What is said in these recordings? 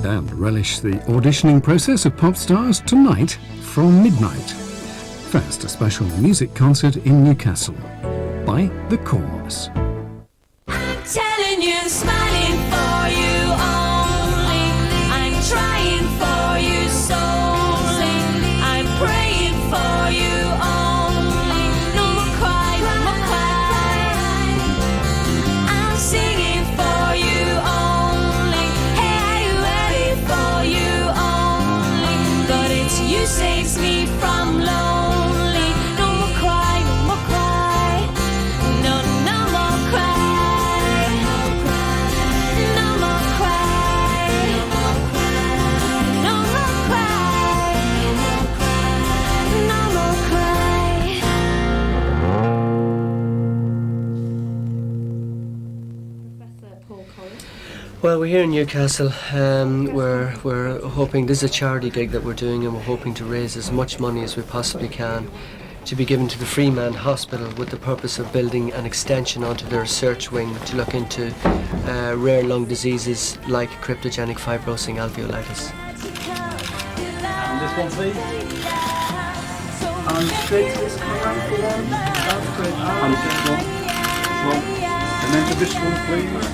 and relish the auditioning process of pop stars tonight from midnight. First, a special music concert in Newcastle by the Corrs. I'm telling you, smiling for you only. I'm trying for you solely. I'm praying for you only. No more cry, no more cry. I'm singing for you only. Hey, are you ready for you only? But it's you saves me from lonely. No more cry, no more cry. No, no more cry. No more cry. No more cry. No more cry. Well, we're here in Newcastle. We're hoping, this is a charity gig that we're doing, and we're hoping to raise as much money as we possibly can to be given to the Freeman Hospital with the purpose of building an extension onto their research wing to look into rare lung diseases like cryptogenic fibrosing alveolitis. And this one, please. And straight to this corner for one. That's great. And this one. And then to this one, please.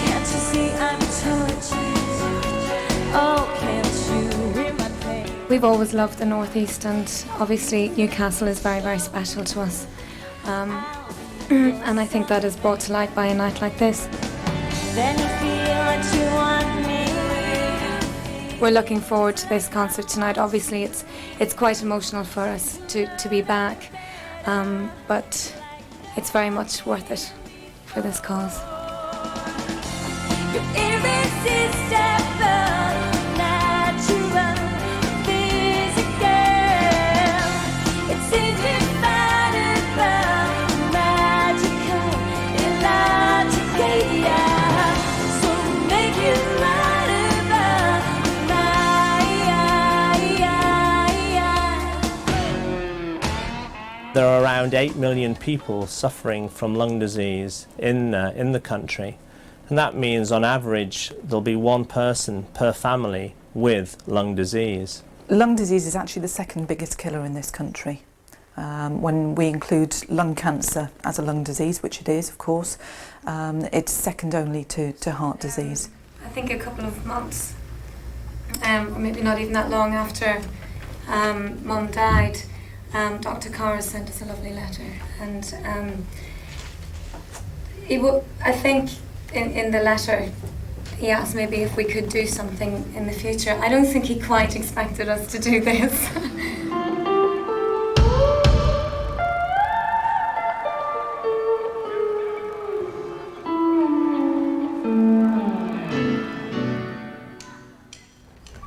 Can't you see I'm tortured? Oh, can't you hear my pain? We've always loved the Northeast, and obviously Newcastle is very, very special to us. And I think that is brought to light by a night like this. Then you feel that you want me. We're looking forward to this concert tonight. Obviously it's quite emotional for us to be back, but it's very much worth it for this cause. You're irresistible, natural, physical. It's indefinable, magical, illogical, yeah. So make it laudable, There are around 8 million people suffering from lung disease in the country, and that means on average there'll be one person per family with lung disease. Lung disease is actually the second biggest killer in this country. When we include lung cancer as a lung disease, which it is, of course, it's second only to heart disease. I think a couple of months, or maybe not even that long after Mum died, Dr. Corrs sent us a lovely letter, and I think in the letter he asked maybe if we could do something in the future. I don't think he quite expected us to do this.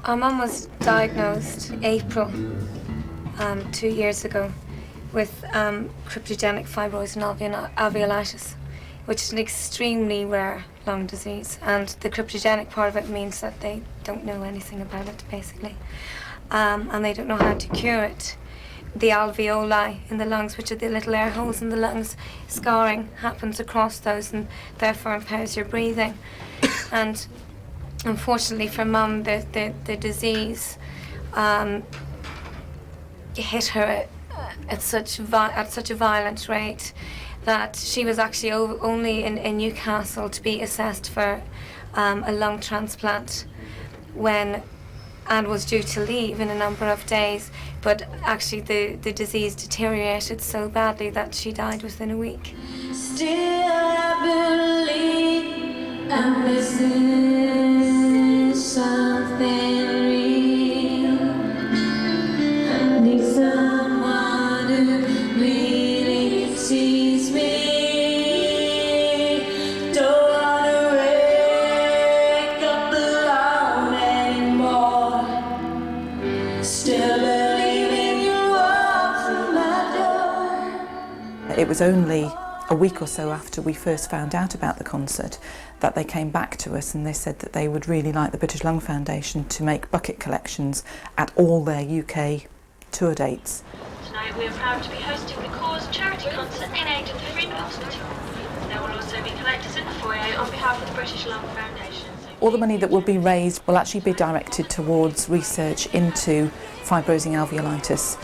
Our mum was diagnosed April 2 years ago with cryptogenic fibrosing alveolitis, which is an extremely rare lung disease, and the cryptogenic part of it means that they don't know anything about it, basically, and they don't know how to cure it. The alveoli in the lungs, which are the little air holes in the lungs, scarring happens across those and therefore impairs your breathing. And unfortunately for Mum, the disease hit her at such a violent rate that she was actually only in Newcastle to be assessed for a lung transplant and was due to leave in a number of days, but actually the disease deteriorated so badly that she died within a week. Still I believe I'm missing something real. I need someone who really sees me. Don't wanna wake up alone anymore. Still believing you walk through my door. It was only a week or so after we first found out about the concert that they came back to us and they said that they would really like the British Lung Foundation to make bucket collections at all their UK tour dates. Tonight we are proud to be hosting the Corrs charity concert in aid of the Freeman Hospital. There will also be collected in the foyer on behalf of the British Lung Foundation. All the money that will be raised will actually be directed towards research into fibrosing alveolitis,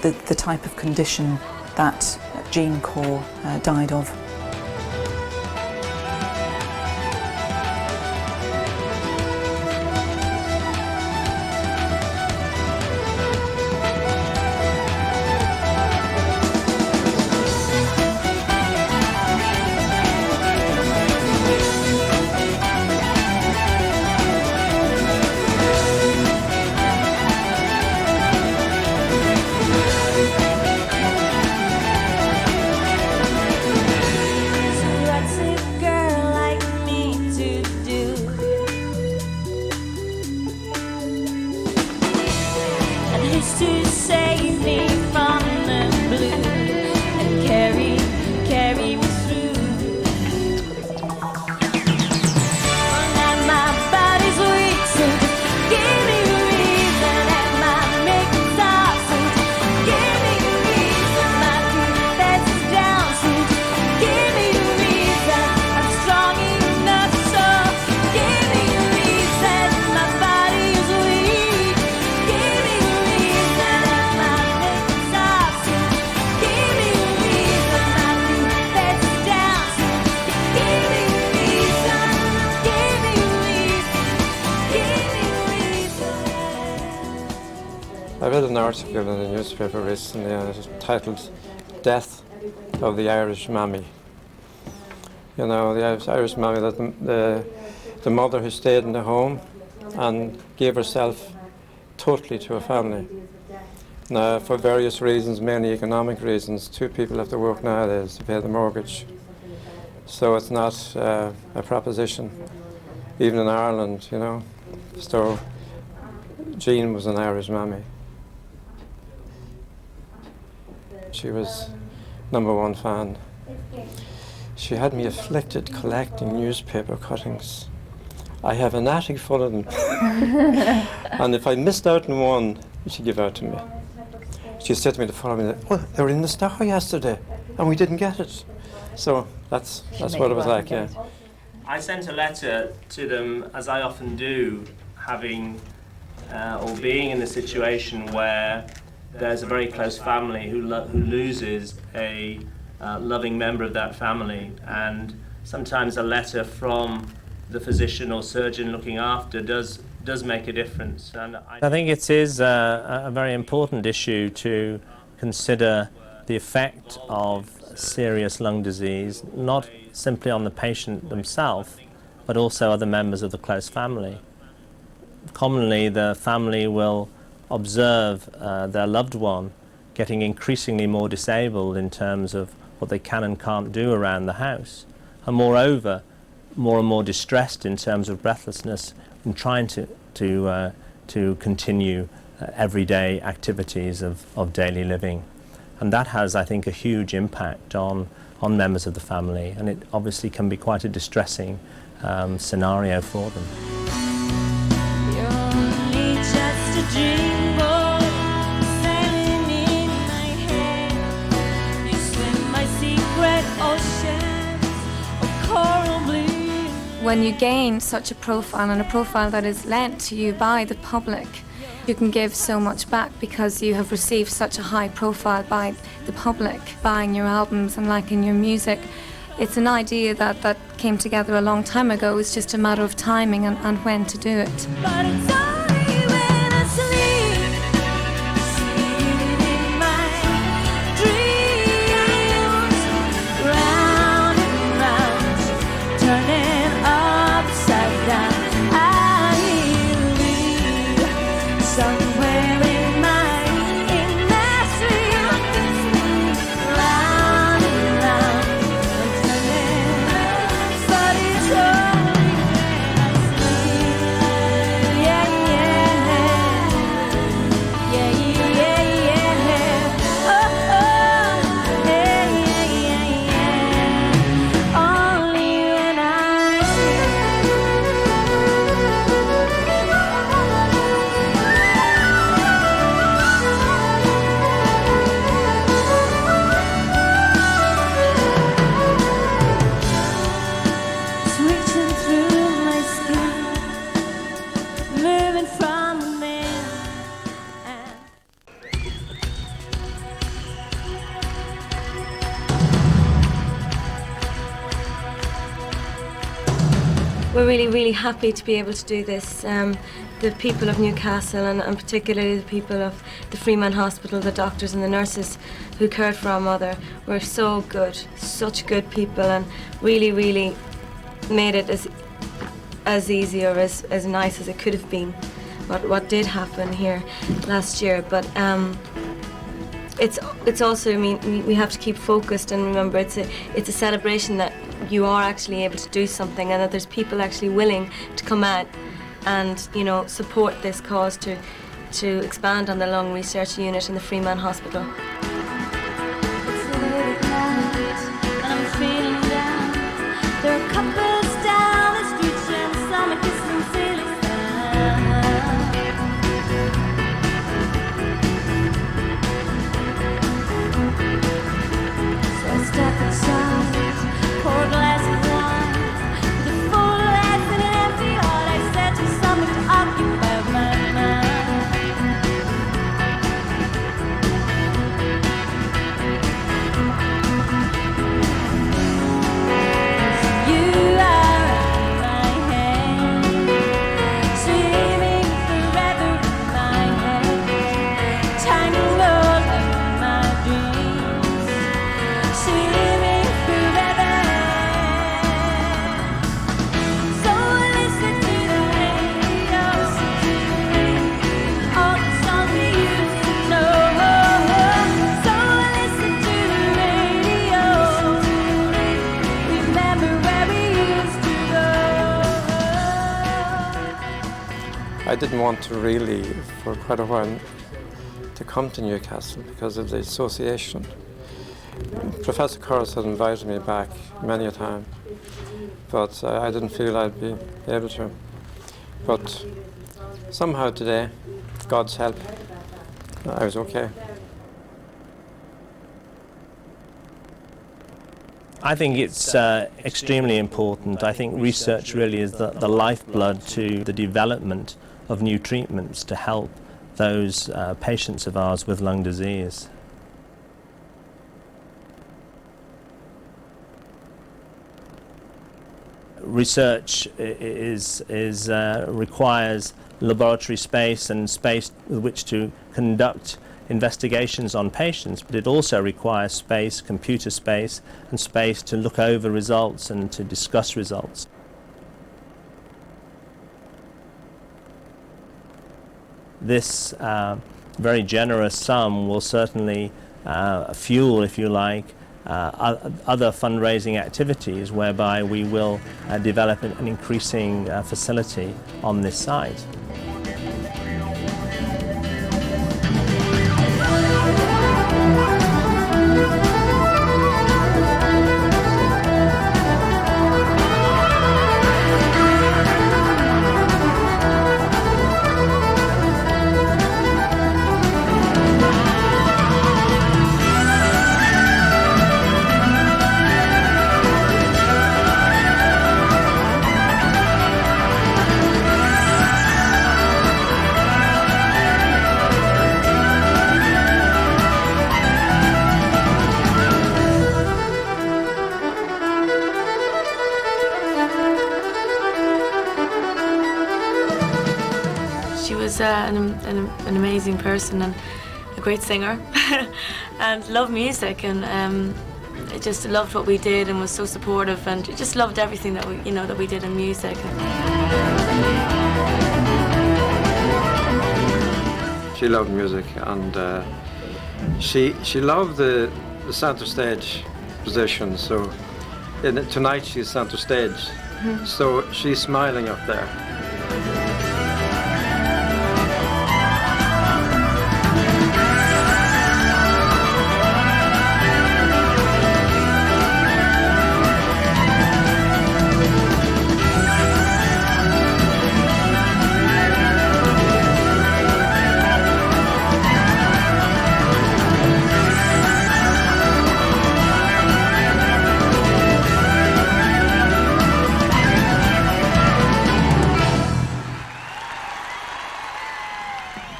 the type of condition that Jean Corrs died of. To save me from the blue and carry me through. And my body's weak, so just give me a reason. And my making stop, so just give me a reason. My defense is down, so just give me a reason. I'm strong enough, so give me a reason. My body is weak, give me a reason. And my making stop, so give me a reason. My defense is down, so give me a reason. Give me a reason. Give me a reason. I read an article in the newspaper recently and it was titled "Death of the Irish Mammy." You know, the Irish mammy, that the mother who stayed in the home and gave herself totally to her family. Now, for various reasons, mainly economic reasons, two people have to work nowadays to pay the mortgage. So it's not a proposition, even in Ireland, you know. So Jean was an Irish mammy. She was #1 fan. She had me afflicted collecting newspaper cuttings. I have an attic full of them. And if I missed out on one, she'd give out to me. She said to me the following day, "Oh, they were in the Star yesterday, and we didn't get it." So that's what it was like, yeah. I sent a letter to them, as I often do, having or being in a situation where there's a very close family who loses a loving member of that family, and sometimes a letter from the physician or surgeon looking after does make a difference. And I think it is a very important issue to consider the effect of serious lung disease, not simply on the patient themselves, but also other members of the close family. Commonly, the family will observe their loved one getting increasingly more disabled in terms of what they can and can't do around the house, and moreover, more and more distressed in terms of breathlessness and trying to continue everyday activities of daily living. And that has, I think, a huge impact on members of the family, and it obviously can be quite a distressing scenario for them. You're only just a dream boy, sailing in my head. You swim my secret oceans of coral blue. When you gain such a profile, and a profile that is lent to you by the public, you can give so much back because you have received such a high profile by the public, buying your albums and liking your music. It's an idea that came together a long time ago. It's just a matter of timing and when to do it. But it's only when I sleep, sleep in my dreams, round and round, turning upside down. I believe somewhere in my sleep, round and round, turning. But it's only when I sleep, yeah. we're really, really happy to be able to do this. The people of Newcastle and particularly the people of the Freeman Hospital, the doctors and the nurses who cared for our mother were so good, such good people, and really, really made it as easy or as nice as it could have been. What did happen here last year, but it's also, I mean, we have to keep focused and remember it's a celebration that you are actually able to do something and that there's people actually willing to come out and, you know, support this cause to expand on the lung research unit in the Freeman Hospital. It's late at night and I'm feeling down. There are couples down the street sharing summer kissing silly sounds. So I step inside, pour a glass of wine. With a full glass and an empty heart, I said to something to occupy my mind. You are in my hand, swimming forever in my head, tangled in my dreams, swimming forever. So listen to the radio, all the songs we used to know. So listen to the radio, remember where we used to go. I didn't want to really, for quite a while, to come to Newcastle because of the association. Professor Corrs had invited me back many a time, but I didn't feel I'd be able to. But somehow today, God's help, I was okay. I think it's extremely important. I think research really is the lifeblood to the development of new treatments to help those patients of ours with lung disease. Research requires laboratory space and space with which to conduct investigations on patients, but it also requires space, computer space, and space to look over results and to discuss results. This very generous sum will certainly fuel, if you like, other fundraising activities whereby we will develop an increasing facility on this site. She was an amazing person and a great singer and loved music, and I just loved what we did and was so supportive, and just loved everything that we did in music. She loved music, and she loved the centre stage position. So tonight she's centre stage, so she's smiling up there.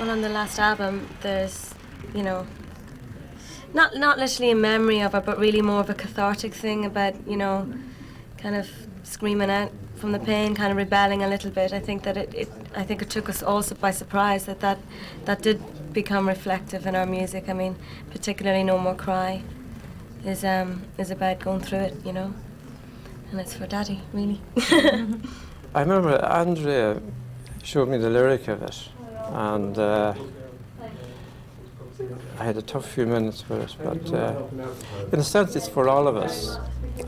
Well, on the last album, there's, not literally a memory of it, but really more of a cathartic thing about, kind of screaming out from the pain, kind of rebelling a little bit. I think that I think it took us also by surprise that did become reflective in our music. I mean, particularly No More Cry is about going through it, you know, and it's for Daddy, really. I remember Andrea showed me the lyric of it, and I had a tough few minutes with it, but in a sense it's for all of us.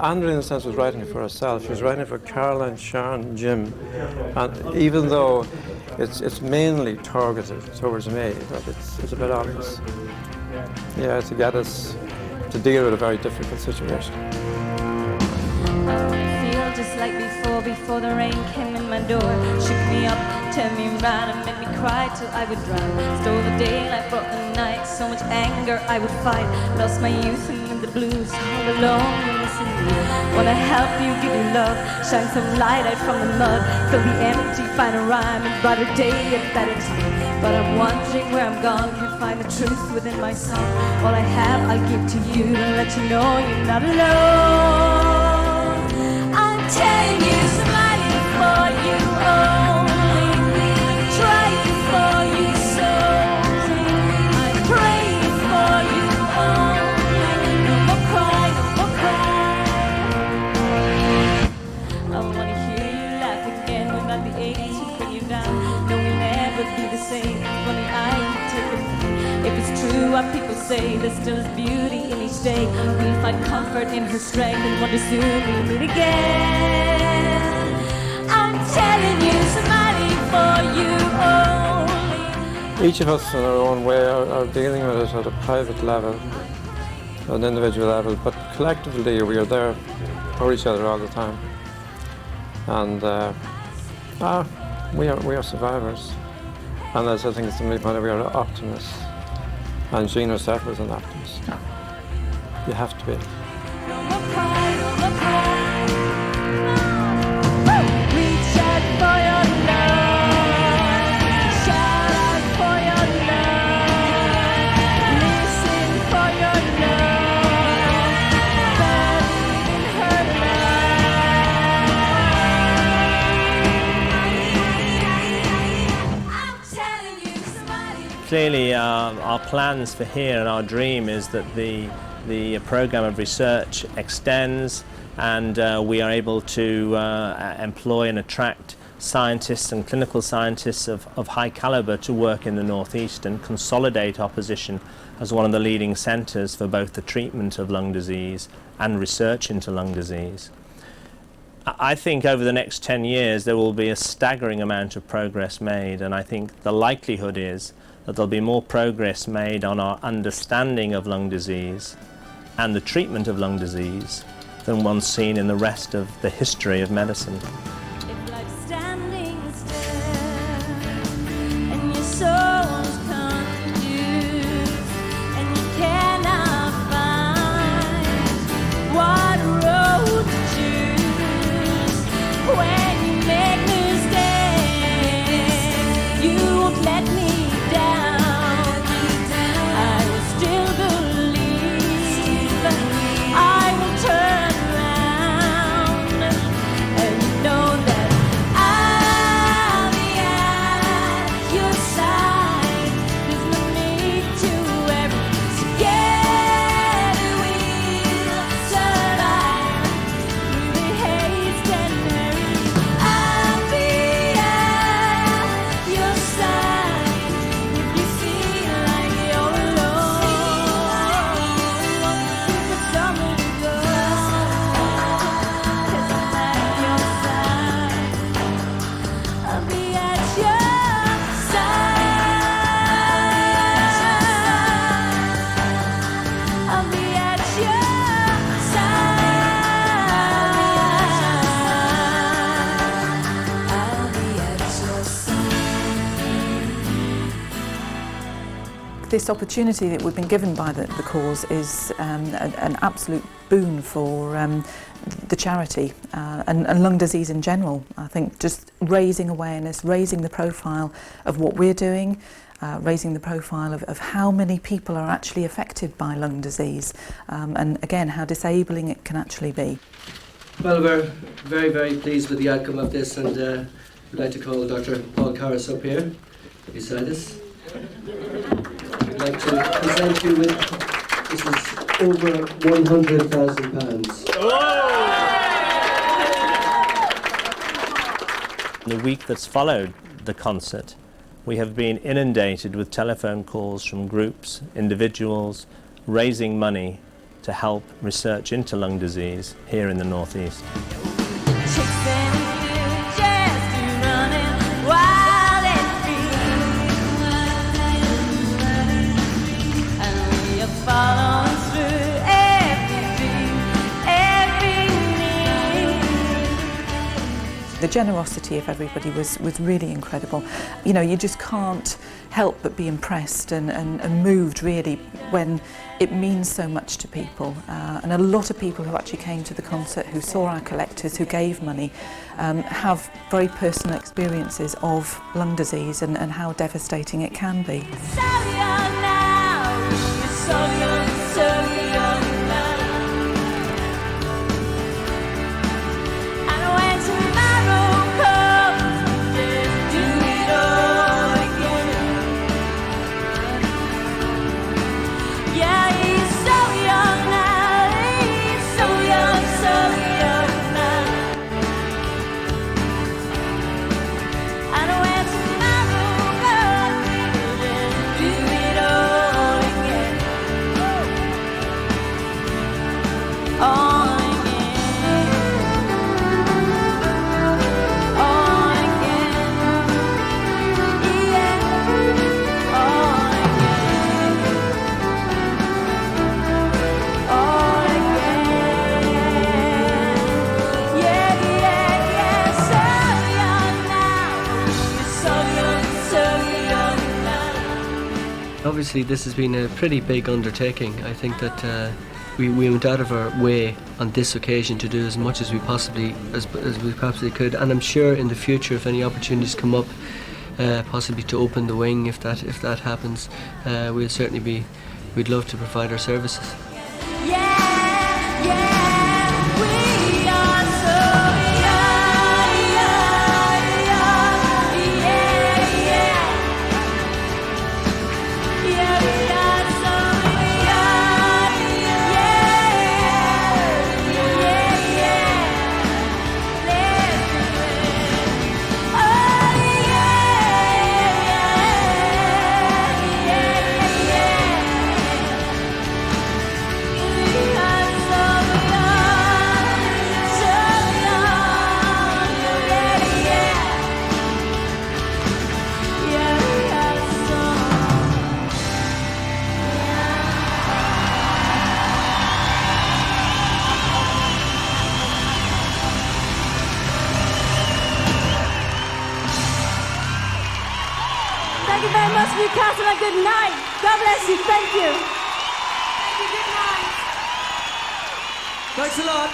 Andrea, in a sense, was writing it for herself. She was writing it for Caroline, Sharon, Jim, and even though it's mainly targeted towards me, but it's about all of us. Yeah, to get us to deal with a very difficult situation. Feel just like before the rain came in my door, shook me up, turned me around and made me cry till I would drown. Stole the daylight, brought the night, so much anger I would fight. Lost my youth and the blues, all alone in the city. Wanna help you, give you love, shine some light out from the mud, fill the empty, find a rhyme, and brighter day, a better time. But I'm wondering where I'm gone, can't find the truth within my song. All I have I'll give to you to let you know you're not alone. I'm telling you, smiling for you only, I'm trying for you so, I'm praying for you only. No more cry, no more cry. I wanna hear you laugh again without the ache to bring you down. No, we'll never be the same. Funny, I can take it. If it's true what people say, there still is beauty in each day. We'll find comfort in her strength, and one day soon we'll meet again. I'm telling you, smiling for you only. Each of us in our own way are dealing with it at a private level, an individual level, but collectively we are there for each other all the time. And we are survivors. And as I think it's the main point, we are optimists. And Jean herself was an optimist. You have to be. No more cry, no more cry. Reach out for your love, shout out for your love, listen for your love, believe in her love. I'm telling you, somebody. Clearly, our plans for here and our dream is that the program of research extends, and we are able to employ and attract scientists and clinical scientists of high calibre to work in the northeast and consolidate our position as one of the leading centres for both the treatment of lung disease and research into lung disease. I think over the next 10 years there will be a staggering amount of progress made, and I think the likelihood is that there'll be more progress made on our understanding of lung disease and the treatment of lung disease than one seen in the rest of the history of medicine. If life's standing still and your soul's confused and you cannot find what road to choose, when you make mistakes, you won't let me down. I will still believe, I will turn around, and you know that I'll be at your side. There's no need to worry, together we'll survive through the haste and hurry. I'll be at your side if you feel like you're alone. Look for someone to go, 'cause I'm at your side. I'll be at your side. I'll be at your side. I'll be at your side. This opportunity that we've been given by the Corrs is an absolute boon for the charity and lung disease in general. I think just raising awareness, raising the profile of what we're doing, raising the profile of how many people are actually affected by lung disease, and again how disabling it can actually be. Well, we're very, very pleased with the outcome of this, and we'd like to call Dr. Paul Corrs up here beside us. We'd like to present you with, this is over £100,000. The week that's followed the concert, we have been inundated with telephone calls from groups, individuals, raising money to help research into lung disease here in the northeast. The generosity of everybody was really incredible. You know, you just can't help but be impressed and moved really when it means so much to people. And a lot of people who actually came to the concert, who saw our collectors, who gave money, have very personal experiences of lung disease and how devastating it can be. Obviously, this has been a pretty big undertaking. I think that we went out of our way on this occasion to do as much as we possibly could, and I'm sure in the future, if any opportunities come up, possibly to open the wing, if that happens, we'd love to provide our services. Thank you very much, Newcastle, and good night. God bless you. Thank you. Thank you. Good night. Thanks a lot.